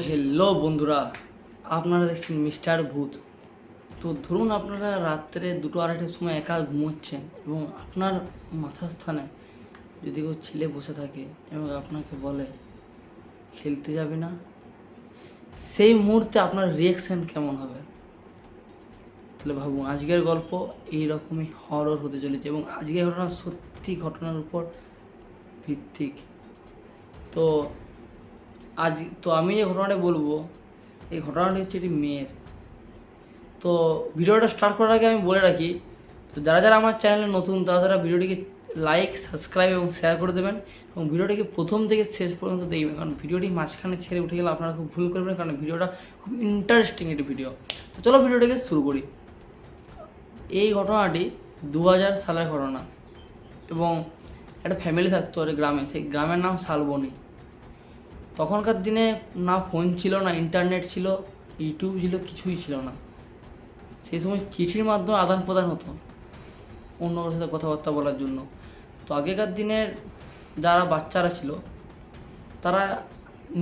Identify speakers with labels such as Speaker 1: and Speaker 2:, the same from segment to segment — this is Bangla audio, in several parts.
Speaker 1: হ্যালো বন্ধুরা, আপনারা দেখছেন মিস্টার ভূত। তো ধরুন আপনারা রাত্রে 2-2:30টার সময় একা ঘুমোচ্ছেন এবং আপনার মাথার স্থানে যদি কেউ ছেলে বসে থাকে এবং আপনাকে বলে খেলতে যাবে না, সেই মুহূর্তে আপনার রিয়াকশান কেমন হবে? তাহলে ভাবুন, আজকের গল্প এইরকমই হরর হতে চলেছে এবং আজকের ঘটনা সত্যি ঘটনার উপর ভিত্তিক। তো আমি যে ঘটনাটা বলবো, এই ঘটনাটি হচ্ছে একটি মেয়ের। তো ভিডিওটা স্টার্ট করার আগে আমি বলে রাখি, তো যারা যারা আমার চ্যানেলে নতুন তারা ভিডিওটিকে লাইক, সাবস্ক্রাইব এবং শেয়ার করে দেবেন এবং ভিডিওটিকে প্রথম থেকে শেষ পর্যন্ত দেখবেন, কারণ ভিডিওটি মাঝখানে ছেড়ে উঠে গেলে আপনারা খুব ভুল করবেন, কারণ ভিডিওটা খুব ইন্টারেস্টিং একটি ভিডিও। তো চলো ভিডিওটিকে শুরু করি। এই ঘটনাটি 2000 সালের ঘটনা এবং একটা ফ্যামিলি থাকতো আর গ্রামে, সেই গ্রামের নাম শালবনী। তখনকার দিনে না ফোন ছিল, না ইন্টারনেট ছিল, ইউটিউব ছিল, কিছুই ছিল না। সেই সময় চিঠির মাধ্যমে আদান প্রদান হতো অন্য কারোর সাথে কথাবার্তা বলার জন্য। তো আগেকার দিনের যারা বাচ্চারা ছিল তারা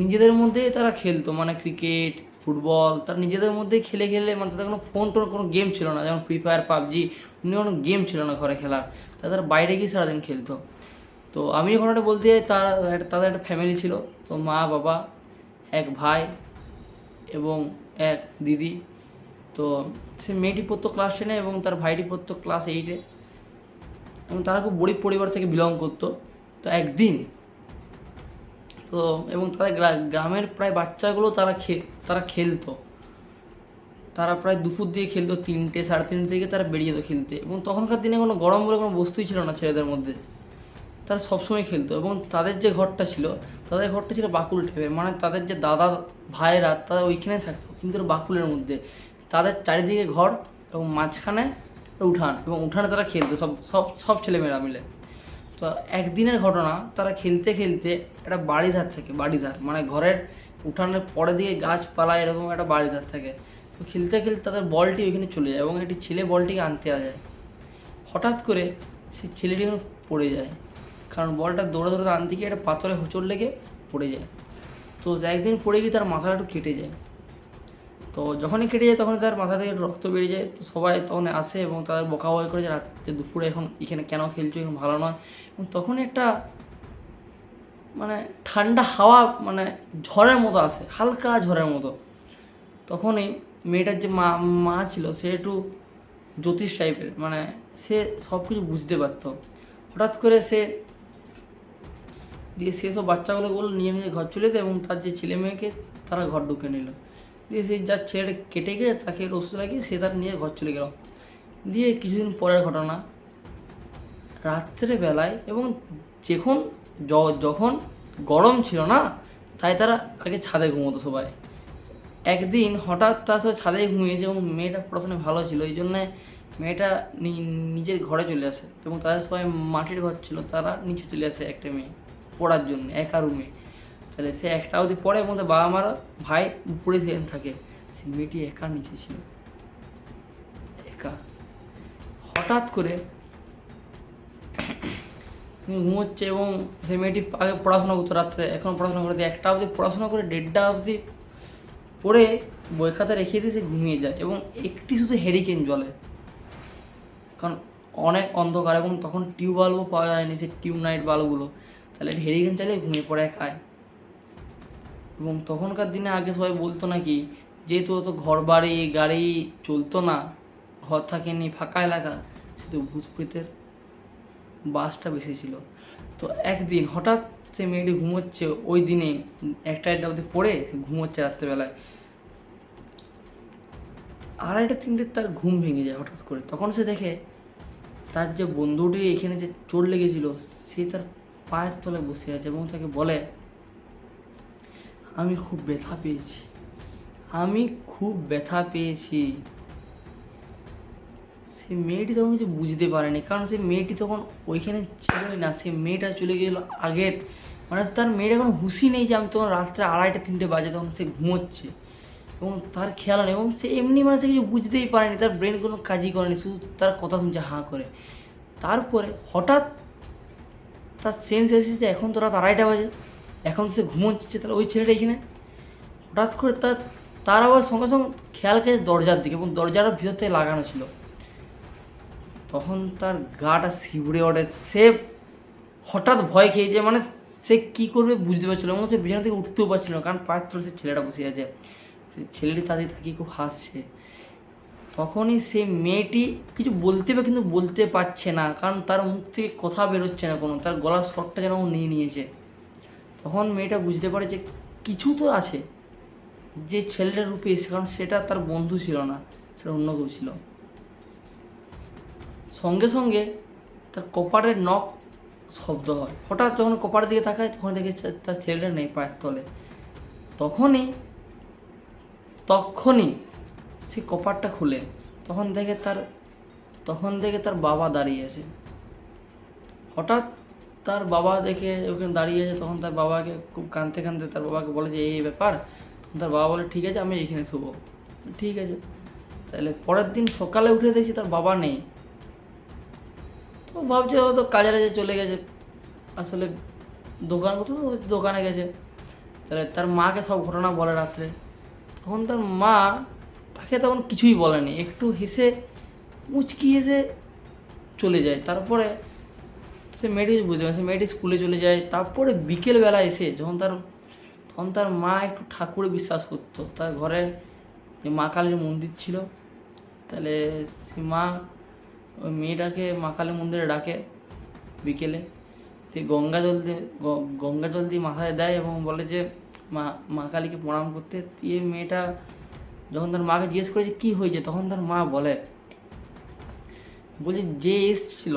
Speaker 1: নিজেদের মধ্যেই তারা খেলতো, মানে ক্রিকেট, ফুটবল, তারা নিজেদের মধ্যেই খেলে খেলে, মানে তাদের কোনো ফোন টোন কোনো গেম ছিল না, যেমন ফ্রি ফায়ার, পাবজি, অন্য কোনো গেম ছিল না ঘরে খেলার। তারা বাইরে গিয়ে সারাদিন খেলতো। তো আমি ঘটনাটা বলতে যাই, তাদের একটা ফ্যামিলি ছিল। তো মা, বাবা, এক ভাই এবং এক দিদি। তো সে মেয়েটি পড়তো ক্লাস 10-এ এবং তার ভাইটি পড়তো ক্লাস 8-এ এবং তারা খুব গরিব পরিবার থেকে বিলং করতো। তো একদিন তো এবং তাদের গ্রামের প্রায় বাচ্চাগুলো তারা খেলতো। তারা প্রায় দুপুর দিয়ে খেলতো, 3টে, 3:30 থেকে তারা বেরিয়ে যেত খেলতে। এবং তখনকার দিনে কোনো গরম বলে কোনো বস্তুই ছিল না ছেলেদের মধ্যে, তারা সবসময় খেলতো। এবং তাদের যে ঘরটা ছিল, তাদের ঘরটা ছিল বাকুল টাইপের, মানে তাদের যে দাদা ভাইরা তারা ওইখানে থাকতো, কিন্তু বাকুলের মধ্যে। তাদের চারিদিকে ঘর এবং মাঝখানে উঠান, এবং উঠানে তারা খেলতো সব সব সব ছেলেমেয়েরা মিলে। তো একদিনের ঘটনা, তারা খেলতে খেলতে একটা বাড়িধার থাকে, বাড়িধার মানে ঘরের উঠানের পরের দিকে গাছপালা এরকম একটা বাড়িধার থাকে। তো খেলতে খেলতে তাদের বলটি ওইখানে চলে যায় এবং একটি ছেলে বলটিকে আনতে যায়। হঠাৎ করে সেই ছেলেটি ওখানে পড়ে যায়, কারণ বলটা দৌড়ে দৌড়ে আনতে গিয়ে একটা পাথরে হোঁচট লেগে পড়ে যায়। তো একদিন পড়ে গিয়ে তার মাথাটা একটু কেটে যায়। তো যখনই কেটে যায় তখন তার মাথা থেকে রক্ত বেরিয়ে যায়। তো সবাই তখন আসে এবং তাদের বকাবকি করে যে রাত্রে দুপুরে এখন এখানে কেন খেলছো, এখন ভালো নয়। এবং তখনই একটা মানে ঠান্ডা হাওয়া, মানে ঝড়ের মতো আসে, হালকা ঝড়ের মতো। তখনই মেয়েটার যে মা ছিল, সে একটু জ্যোতিষ টাইপের, মানে সে সব কিছু বুঝতে পারতো। হঠাৎ করে সে সব বাচ্চাগুলো নিয়ে নিয়ে ঘর চলে যেত এবং তার যে ছেলে মেয়েকে তারা ঘর ঢুকে নিল। দিয়ে সেই যার ছেলেটা কেটে গিয়ে তাকে ওষুধ লাগিয়ে সে তার নিয়ে ঘর চলে গেল। দিয়ে কিছুদিন পরের ঘটনা, রাত্রে বেলায় এবং যখন গরম ছিল না, তাই তারা আগে ছাদে ঘুমোতো সবাই। একদিন হঠাৎ তার সাথে ছাদে ঘুমিয়েছে এবং মেয়েটা পড়াশোনায় ভালো ছিল, এই জন্যে মেয়েটা নিজের ঘরে চলে আসে এবং তাদের সবাই মাটির ঘর ছিল, তারা নিচে চলে আসে একটা মেয়ে পড়ার জন্য, একা রুমে। তাহলে সে একটা অবধি পড়ে এবং তার বাবা মারা ভাই উপরে থাকে। সে মেয়েটি একা নিচে ছিল, একা। হঠাৎ করে ঘুমোচ্ছে এবং সে মেয়েটি আগে পড়াশোনা করতো রাত্রে, এখন পড়াশোনা করে 1টা অবধি পড়াশোনা করে 1:30 অবধি পড়ে বই খাতা রেখে দিয়ে সে ঘুমিয়ে যায় এবং একটি শুধু হেরিকেন জ্বলে, কারণ অনেক অন্ধকার এবং তখন টিউব বাল্বও পাওয়া যায়নি, সে টিউব নাইট বাল্বগুলো। তাহলে হেরিকেন চালিয়ে ঘুমিয়ে পড়ে খায়। এবং তখনকার দিনে আগে সবাই বলতো নাকি, যেহেতু অত ঘর বাড়ি গাড়ি চলতো না, ঘর থাকেনি, ফাঁকা এলাকা, শুধু ভূত প্রেতের বাসটা বেশি ছিল। তো একদিন হঠাৎ সে মেয়েটি ঘুমোচ্ছে, ওই দিনে 1টা অবধি পড়ে সে ঘুমোচ্ছে রাত্রেবেলায়, 2:30-3টে তার ঘুম ভেঙে যায় হঠাৎ করে। তখন সে দেখে তার যে বন্ধুটি এখানে যে চোট লেগেছিল, সে তার পায়ের তলে বসে আছে এবং তাকে বলে, আমি খুব ব্যথা পেয়েছি, আমি খুব ব্যথা পেয়েছি। সে মেয়েটি তখন কিছু বুঝতে পারেনি, কারণ সে মেয়েটি তখন ওইখানে ছিলই না, সে মেয়েটা চলে গেল আগের, মানে তার মেয়েটা এখন হুঁশি নেই যে আমি তখন রাত্রে 2:30-3টে বাজে, তখন সে ঘুমোচ্ছে এবং তার খেয়াল নেই এবং সে এমনি, মানে সে কিছু বুঝতেই পারেনি, তার ব্রেন কোনো কাজই করেনি, শুধু তার কথা শুনছে হাঁ করে। তারপরে হঠাৎ তার সেন্স এসেছে যে এখন তো রাত 2:30 বাজে, এখন সে ঘুমোচ্ছে, তাহলে ওই ছেলেটা এখানে। হঠাৎ করে তার আবার সঙ্গে সঙ্গে খেয়াল খেয়ে দরজার দিকে, এবং দরজাটা ভিতর থেকে লাগানো ছিল। তখন তার গাটা শিউরে ওঠে, সে হঠাৎ ভয় খেয়ে যায়, মানে সে কী করবে বুঝতে পারছিল, এবং সে বিছানা থেকে উঠতেও পারছিল না, কারণ পায়ের তলে সে ছেলেটা বসে আছে, সেই ছেলেটি তাদের তাকিয়ে খুব হাসছে। তখনই সেই মেয়েটি কিছু বলতে পারে কিন্তু বলতে পারছে না, কারণ তার মুখ থেকে কথা বেরোচ্ছে না কোনো, তার গলার স্বরটা যেন ও নিয়ে নিয়েছে। তখন মেয়েটা বুঝতে পারে যে কিছু তো আছে, যে ছেলেটার রূপে এসে, কারণ সেটা তার বন্ধু ছিল না, সেটা অন্য কেউ ছিল। সঙ্গে সঙ্গে তার কপারের নখ শব্দ হয়। হঠাৎ যখন কপারের দিকে তাকায় তখন দেখে তার ছেলেটা নেই পায়ের তলে। তখনই সে কপারটা খুলে তখন দেখে তার বাবা দাঁড়িয়ে আছে। হঠাৎ তার বাবা দেখে ওখানে দাঁড়িয়ে আছে, তখন তার বাবাকে খুব কাঁদতে কাঁদতে তার বাবাকে বলে যে এই ব্যাপার। তখন তার বাবা বলে ঠিক আছে, আমি এখানে শুবো। ঠিক আছে। তাহলে পরের দিন সকালে উঠে দেখছি তার বাবা নেই। তো ভাবছে হয়তো কাজে চলে গেছে, আসলে দোকানে গেছে। তাহলে তার মাকে সব ঘটনা বলে রাত্রে। তখন তার মা তাকে তখন কিছুই বলেনি, একটু হেসে মুচকি হেসে চলে যায়। তারপরে সে মেয়েটি বুঝতে পারে, সে মেয়েটি স্কুলে চলে যায়। তারপরে বিকেলবেলা এসে তখন তার মা একটু ঠাকুরে বিশ্বাস করতো, তার ঘরে যে মা কালীর মন্দির ছিল। তাহলে সে মা ওই মেয়েটাকে মা কালীর মন্দিরে ডাকে বিকেলে, গঙ্গা জল দিয়ে মাথায় দেয় এবং বলে যে মা কালীকে প্রণাম করতে। দিয়ে মেয়েটা যখন তার মাকে জিজ্ঞেস করেছে কী হয়েছে, তখন তার মা বলছে যে এসছিল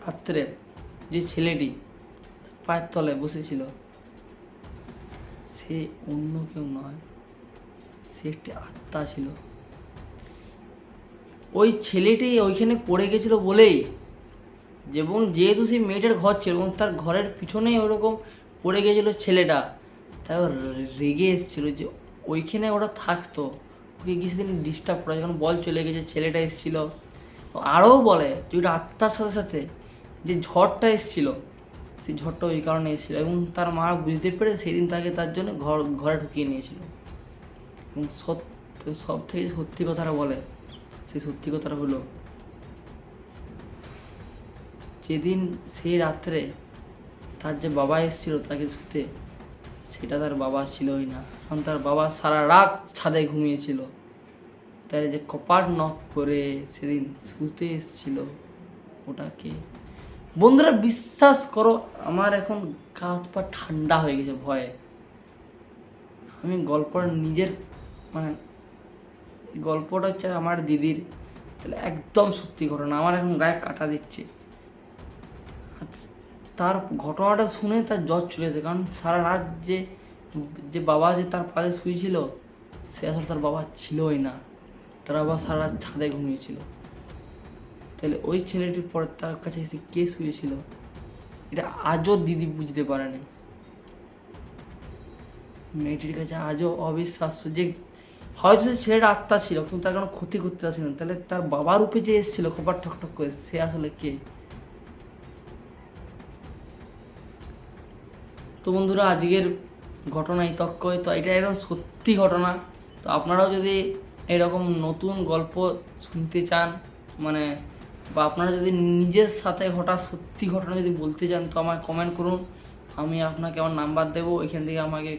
Speaker 1: রাত্রে, যে ছেলেটি পায়ের তলায় বসেছিল, সে অন্য কেউ নয়, সে একটি আত্মা ছিল। ওই ছেলেটি ওইখানে পড়ে গেছিল বলেই, এবং যেহেতু সেই মেয়েটার ঘর ছিল এবং তার ঘরের পিছনেই ওরকম পড়ে গেছিলো ছেলেটা, তাই ও রেগে এসেছিলো যে ওইখানে ওরা থাকতো, ওকে গিয়ে সেদিন ডিস্টার্ব করা, যখন বল চলে গেছে ছেলেটা এসেছিলো। আরও বলে যে ওটা আত্মার সাথে সাথে যে ঝড়টা এসেছিলো, সেই ঝড়টা ওই কারণে এসেছিলো, এবং তার মা বুঝতে পেরে সেদিন তাকে তার জন্য ঘরে ঢুকিয়ে নিয়েছিল। এবং সব থেকে সত্যি কথাটা বলে, সেই সত্যি কথাটা হলো যেদিন সেই রাত্রে তার যে বাবা এসেছিল তাকে শুতে, সেটা তার বাবা ছিলই না, কারণ তার বাবা সারা রাত ছাদে ঘুমিয়েছিল। তাই যে কপাট নক করে সেদিন শুতে এসেছিল, ওটাকে বন্ধুরা বিশ্বাস করো, আমার এখন গা হাত পা ঠান্ডা হয়ে গেছে ভয়ে। আমি গল্পটা গল্পটা হচ্ছে আমার দিদির, তাহলে একদম সত্যি ঘটনা, আমার এখন গায়ে কাটা দিচ্ছে। তার ঘটনাটা শুনে তার জ্বর চলে এসেছে, কারণ সারা রাত যে বাবা যে তার পাশে শুয়েছিল, সে আসলে তার বাবা ছিলই না, তার বাবা সারা রাত ছাদে ঘুমিয়েছিল। তাহলে ওই ছেলেটির পরে তার কাছে এসে কে শুয়েছিল, এটা আজও দিদি বুঝতে পারেনি। মেয়েটির কাছে আজও অবিশ্বাস্য যে হয়তো ছেলেটা আত্মা ছিল, কিন্তু তার কোনো ক্ষতি করতে আসছিল না। তাহলে তার বাবার রূপে যে এসেছিল খবর ঠকঠক করে, সে আসলে কে? তো বন্ধুরা আজকের ঘটনা এই তক্কই, তো এটা একদম সত্যি ঘটনা। তো আপনারাও যদি এরকম নতুন গল্প শুনতে চান, বা আপনারা যদি নিজের সাথে ঘটা সত্যি ঘটনা যদি বলতে চান, তো আমায় কমেন্ট করুন, আমি আপনাকে আমার নাম্বার দেবো, এখান থেকে আমাকে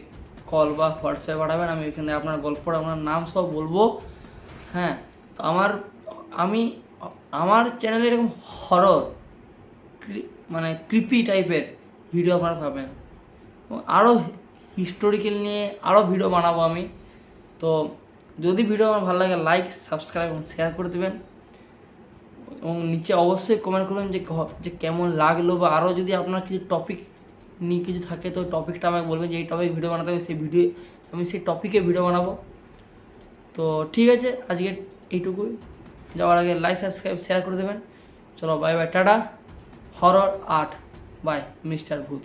Speaker 1: কল বা হোয়াটসঅ্যাপে পাঠাবেন, আমি এখান থেকে আপনার গল্পটা আপনার নাম সব বলবো। হ্যাঁ, তো আমার চ্যানেলে এরকম হরর ক্রিপি টাইপের ভিডিও আপনারা পাবেন, আরও হিস্টোরিক্যাল নিয়ে আরও ভিডিও বানাবো আমি। তো যদি ভিডিও আমার ভালো লাগে লাইক সাবস্ক্রাইব এবং শেয়ার করে দেবেন, এবং নিচে অবশ্যই কমেন্ট করবেন যে কেমন লাগলো, বা আরও যদি আপনার কিছু টপিক নিয়ে কিছু থাকে তো টপিকটা আমাকে বলবেন যে এই টপিক ভিডিও বানাতে হবে, আমি সেই টপিকে ভিডিও বানাবো। তো ঠিক আছে, আজকে এইটুকুই। যাওয়ার আগে লাইক সাবস্ক্রাইব শেয়ার করে দেবেন। চলো bye bye, tata. Horror art by mister ভূত।